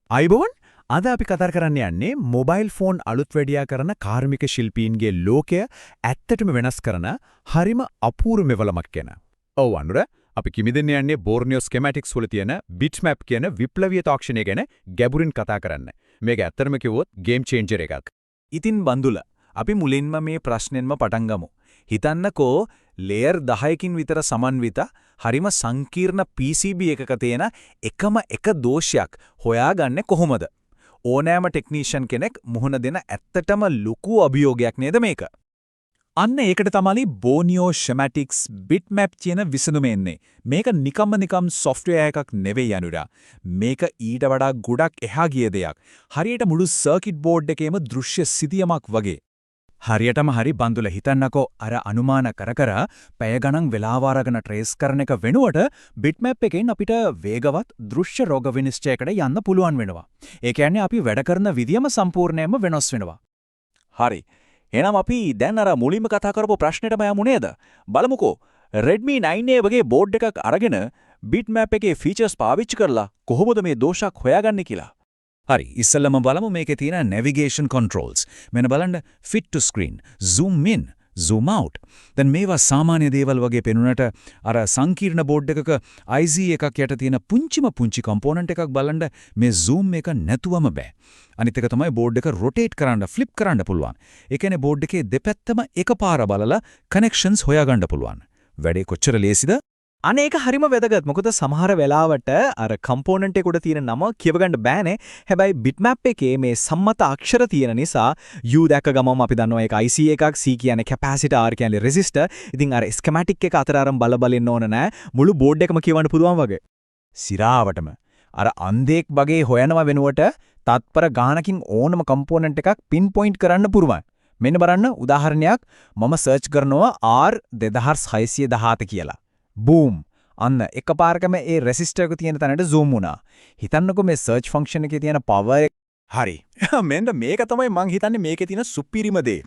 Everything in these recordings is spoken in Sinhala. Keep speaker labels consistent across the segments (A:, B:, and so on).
A: අයිබෝන් අද අපි කතා කරන්න යන්නේ මොබයිල් ෆෝන් අලුත් වැඩියා කරන කාර්මික ශිල්පීන්ගේ ලෝකය ඇත්තටම වෙනස් කරන හරිම අපූර්ව මෙවලමක් ගැන. ඔව් අනුර අපි කිමිදෙන්න යන්නේ බෝර්නියෝ ස්කෙමැටික්ස් වල තියෙන බිට්මැප් කියන විප්ලවීය තාක්ෂණය ගැන ගැඹුරින් කතා කරන්න. මේක ඇත්තටම කිව්වොත් ගේම් චේන්ජර් එකක්.
B: ඉතින් බඳුල අපි මුලින්ම මේ ප්‍රශ්නෙන්ම පටන් ගමු. හිතන්නකෝ ලේයර් 10කින් විතර සමන්විත හරිම සංකීර්ණ PCB එකක තියෙන එකම එක දෝෂයක් හොයාගන්නේ කොහොමද? ඕනෑම ටෙක්නීෂියන් කෙනෙක් මුහුණ දෙන ඇත්තටම ලুকু අභියෝගයක් නේද මේක? අන්න ඒකට තමයි බෝනියෝ ස්කෙමැටික්ස් බිට්මැප් කියන විසඳුම එන්නේ. මේක නිකම් සොෆ්ට්වෙයාර් එකක් නෙවෙයි අනුරා. මේක ඊට වඩා ගොඩක් එහා ගිය දෙයක්. හරියට මුළු සර්කිට් බෝඩ් එකේම දෘශ්‍ය සිතියමක් වගේ. හරියටම හරි බඳුල හිතන්නකෝ අර අනුමාන කර පැය ගණන් වෙලාව අරගෙන ට්‍රේස් කරන එක වෙනුවට බිට්මැප් එකෙන් අපිට වේගවත් දෘශ්‍ය රෝග විනිශ්චයකට යන්න පුළුවන් වෙනවා. ඒ කියන්නේ අපි වැඩ කරන විදියම සම්පූර්ණයෙන්ම වෙනස් වෙනවා. හරි. එහෙනම් අපි දැන් අර මුලින්ම කතා කරපු ප්‍රශ්නෙටම යමු නේද? බලමුකෝ. Redmi 9A වගේ බෝඩ් එකක් අරගෙන බිට්මැප් එකේ ෆීචර්ස් පාවිච්චි කරලා කොහොමද මේ දෝෂක් හොයාගන්නේ කියලා. හරි ඉස්සෙල්ලම බලමු මේකේ තියෙන navigation controls. මෙන්න බලන්න fit to screen, zoom in, zoom out. දැන් මේවා සාමාන්‍ය දේවල් වගේ පෙනුනට අර සංකීර්ණ බෝඩ් එකක IC එකක් යට තියෙන පුංචි component එකක් බලන්න මේ zoom එක නැතුවම බෑ. අනිත් එක තමයි බෝඩ් එක rotate කරන්න, flip කරන්න පුළුවන්. ඒ කියන්නේ බෝඩ් එකේ දෙපැත්තම එකපාර බලලා connections හොයාගන්න පුළුවන්. වැඩේ කොච්චර ලේසිද? අනේක හරිම වැදගත්. මොකද සමහර වෙලාවට අර කම්පොනන්ට් එක උඩ තියෙන නම කියවගන්න බෑනේ. හැබැයි බිට්මැප් එකේ මේ සම්මත අක්ෂර තියෙන නිසා U දැක්ක ගමම අපි දන්නවා ඒක IC එකක්, C කියන්නේ කැපැසිටර්, R කියන්නේ රෙසිස්ටර්. ඉතින් අර ස්කෙමැටික් එක අතර අරන් බලන්න ඕන නෑ. මුළු බෝඩ් එකම කියවන්න පුළුවන් වගේ. සිරාවටම අර අන්ධෙක් වගේ හොයනවා වෙනුවට තත්පර ගානකින් ඕනම කම්පොනන්ට් එකක් පින් පොයින්ට් කරන්න පුරුවන්. මෙන්න බලන්න උදාහරණයක් මම සර්ච් කරනවා R2617 කියලා. බූම් අන්න එකපාරකම ඒ රෙසිස්ටර් එක තියෙන තැනට zoom වුණා. හිතන්නකෝ මේ search function එකේ තියෙන power එක. හරි. මෙන්න මේක තමයි මං හිතන්නේ මේකේ තියෙන සුපිරිම දේ.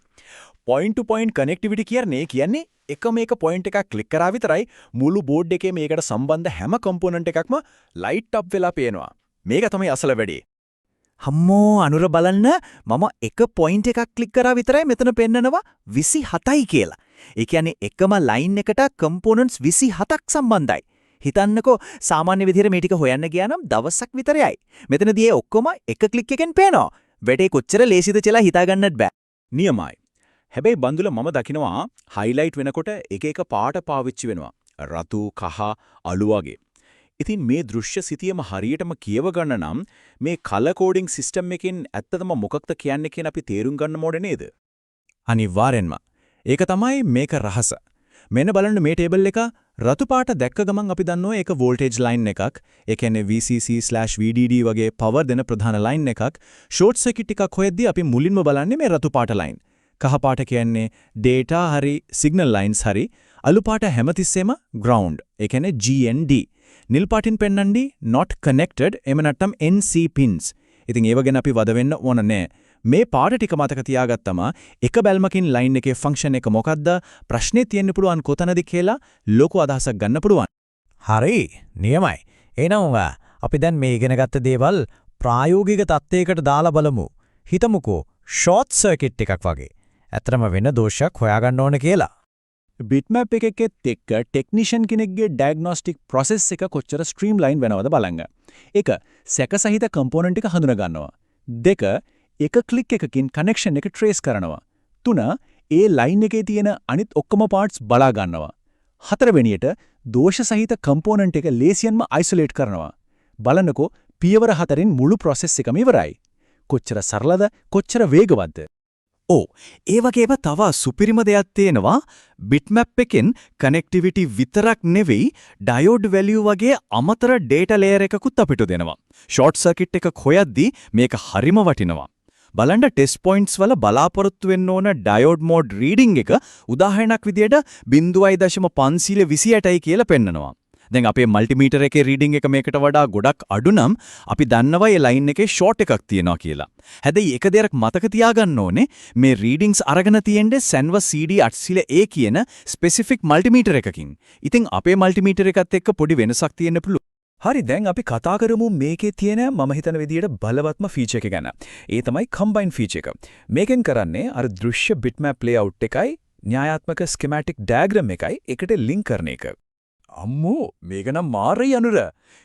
B: point to point connectivity කියන්නේ එකම එක point එකක් ක්ලික් කරා විතරයි මුළු බෝඩ් එකේ මේකට සම්බන්ධ හැම component එකක්ම light up වෙලා පේනවා. මේක තමයි අසල වැඩේ. හම්මෝ අනුර බලන්න මම එක point එකක් ක්ලික් කරා විතරයි මෙතන පෙන්නනවා 27යි කියලා. ඒ කියන්නේ එකම ලයින් එකට කම්පොනන්ට්ස් 27ක් සම්බන්ධයි. හිතන්නකෝ සාමාන්‍ය විදිහට මේ ටික හොයන්න ගියා නම් දවසක් විතරයි. මෙතනදී ඒ ඔක්කොම එක ක්ලික් එකෙන් පේනවා. වැඩේ කොච්චර ලේසිද කියලා හිතා ගන්නත් බෑ. නියමයි. හැබැයි බඳුල මම දකිනවා highlight වෙනකොට එක එක පාට පාවිච්චි වෙනවා. රතු, කහ, අලු වගේ. ඉතින් මේ දෘශ්‍ය සිතියම හරියටම කියව ගන්න නම් මේ color coding system එකෙන් ඇත්තටම මොකක්ද කියන්නේ කියන අපි තේරුම් ගන්න ඕනේ නේද? අනිවාර්යෙන්ම. ඒක තමයි මේක රහස. මෙන්න බලන්න මේ ටේබල් එක රතු පාට දැක්ක ගමන් අපි දන්නවා ඒක වෝල්ටේජ් ලයින් එකක්. ඒ කියන්නේ VCC/VDD වගේ පවර් දෙන ප්‍රධාන ලයින් එකක්. ෂෝට් සර්කිට් එකක් හොයද්දී අපි මුලින්ම බලන්නේ මේ රතු පාට ලයින්. කහ පාට කියන්නේ data හරි signal lines හරි. අලු පාට හැමතිස්සෙම ground. ඒ කියන්නේ GND. නිල් පාටින් පෙන්නන්නේ not connected එම නැත්නම් NC pins. ඉතින් ඒව ගැන අපි වද වෙන්න ඕන නෑ. මේ පාට ටික මතක තියාගත්තම එක බැල්මකින් ලයින් එකේ ෆන්ක්ෂන් එක මොකද්ද ප්‍රශ්නේ තියෙන්න පුළුවන් කොතනද කියලා ලොකු අදහසක් ගන්න පුළුවන්.
C: හරි නියමයි. එහෙනම් අපි දැන් මේ ඉගෙනගත්ත දේවල් ප්‍රායෝගික තත්ත්වයකට දාලා බලමු. හිතමුකෝ ෂෝට් සර්කිට් එකක් වගේ. ඇත්තටම වෙන දෝෂයක් හොයාගන්න ඕන කියලා.
B: බිට්මැප් එකකෙත් එක්ක ටෙක්නීෂියන් කෙනෙක්ගේ ඩයග්නොස්ටික් ප්‍රොසෙස් එක කොච්චර ස්ට්‍රීම්ලයින් වෙනවද බලන්න. 1. සැකසහිත කම්පොනන්ට් එක හඳුනා ගන්නවා. 2. එක ක්ලික් එකකින් කනෙක්ෂන් එක ට්‍රේස් කරනවා. 3. ඒ ලයින් එකේ තියෙන අනිත් ඔක්කොම පාර්ට්ස් බලා ගන්නවා. 4 වෙනියට දෝෂ සහිත කම්පොනන්ට් එක ලේසියෙන්ම අයිසොලේට් කරනවා. බලන්නකෝ පියවර 4න් මුළු ප්‍රොසෙස් එකම ඉවරයි. කොච්චර සරලද කොච්චර වේගවත්ද? ඒ වගේම තව සුපිරිම දෙයක් තියෙනවා බිට්මැප් එකෙන් කනෙක්ටිවිටි විතරක් නෙවෙයි ඩයෝඩ් වැලියු වගේ අමතර ඩේටා ලේයර් එකකුත් අපිට දෙනවා. ෂෝට් සර්කිට් එකක් හොයද්දී මේක හරිම වටිනවා. බලන්න ටෙස්ට් පොයින්ට්ස් වල බලාපොරොත්තු වෙන්න ඕන ඩයෝඩ් මෝඩ් රීඩින් එක උදාහරණයක් විදියට 0.528යි කියලා පෙන්නනවා. දැන් අපේ මල්ටිමීටර් එකේ රීඩින් එක මේකට වඩා ගොඩක් අඩු නම් අපි දන්නවා මේ ලයින් එකේ ෂෝට් එකක් තියෙනවා කියලා. හැබැයි එක දෙයක් මතක තියාගන්න ඕනේ මේ රීඩින්ග්ස් අරගෙන තියෙන්නේ Sanwa CD800A කියන ස්පෙસિෆික් මල්ටිමීටර් එකකින්. ඉතින් අපේ මල්ටිමීටර් එකත් එක්ක පොඩි වෙනසක් තියෙන්න පුළුවන්. හරි දැන් අපි කතා කරමු මේකේ තියෙන මම හිතන විදියට බලවත්ම ෆීචර් එක ගැන. ඒ තමයි කම්බයින් ෆීචර් එක. මේකෙන් කරන්නේ අර දෘශ්‍ය බිට්මැප් ලේඅවුට් එකයි න්‍යායාත්මක ස්කීමැටික් ඩයග්‍රෑම් එකයි එකට ලින්ක් කරන එක. අම්මෝ මේක නම් මාරයි අනුර.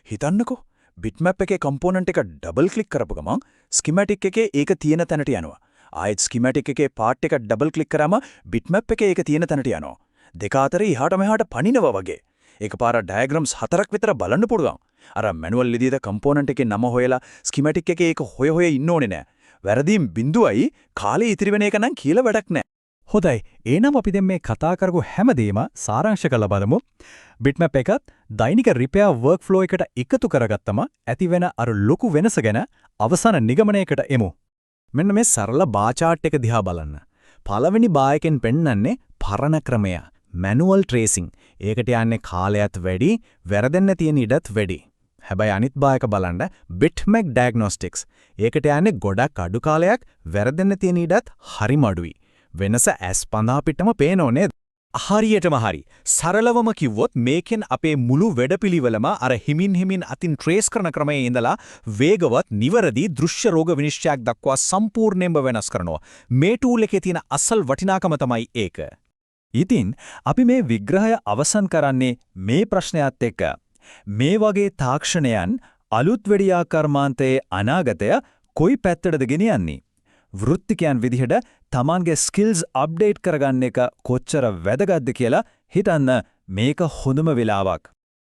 B: හිතන්නකෝ බිට්මැප් එකේ කම්පෝනන්ට් එක ඩබල් ක්ලික් කරපු ගමන් ස්කීමැටික් එකේ ඒක තියෙන තැනට යනවා. ආයෙත් ස්කීමැටික් එකේ පාර්ට් එක ඩබල් ක්ලික් කරාම බිට්මැප් එකේ ඒක තියෙන තැනට යනවා. දෙක අතරේ එහාට මෙහාට පනිනවා වගේ. එකපාර ඩයග්‍රෑම්ස් 4ක් විතර බලන්න පුළුවන්. අර මැනුවල් විදිහට කම්පෝනන්ට් එකේ නම හොයලා ස්කීමැටික් එකේ ඒක හොය ඉන්න ඕනේ නෑ. වැරදීම් බිඳුවයි කාලේ ඉතිරි වෙන එක නම් කියලා වැඩක් නෑ.
C: හොඳයි. එහෙනම් අපි දැන් මේ කතා කරපු හැමදේම සාරාංශ කරලා බලමු. බිට්මැප් එකත් දෛනික රිපෙයාර් වර්ක්ෆ්ලෝ එකට එකතු කරගත්තම ඇති වෙන අර ලොකු වෙනස ගැන අවසාන නිගමනයකට එමු. මෙන්න මේ සරල බා chart එක දිහා බලන්න. පළවෙනි බා එකෙන් පෙන්වන්නේ පරණ ක්‍රමය. Manual tracing. ඒකට යන්නේ කාලයත් වැඩි, වැරදෙන්න තියෙන ඉඩත් වැඩි. හැබැයි අනිත් බා එක බලන්න බිට්මැප් ඩයග්නොස්ටික්ස්. ඒකට යන්නේ ගොඩක් අඩු කාලයක්, වැරදෙන්න තියෙන ඉඩත් හරිම අඩුයි. වෙනස ඇස්පඳා පිටම පේනෝ නේද?
B: හරියටම හරි. සරලවම කිව්වොත් මේකෙන් අපේ මුළු වැඩපිළිවෙලම අර හිමින් අතින් ට්‍රේස් කරන ක්‍රමයේ ඉඳලා වේගවත් නිවැරදි දෘශ්‍ය රෝග විනිශ්චයක් දක්වා සම්පූර්ණයෙන්ම වෙනස් කරනවා. මේ ටූල් එකේ තියෙන අසල් වටිනාකම තමයි ඒක.
C: ඉතින් අපි මේ විග්‍රහය අවසන් කරන්නේ මේ ප්‍රශ්නයත් එක්ක. මේ වගේ තාක්ෂණයන් අලුත් වෙඩියා කර්මාන්තයේ අනාගතය කොයි පැත්තටද ගෙනියන්නේ? වෘත්තිකයන් විදිහට Tamanගේ ස්කිල්ස් අප්ඩේට් කරගන්න එක කොච්චර වැදගත්ද කියලා හිතන්න මේක හොඳම වෙලාවක්.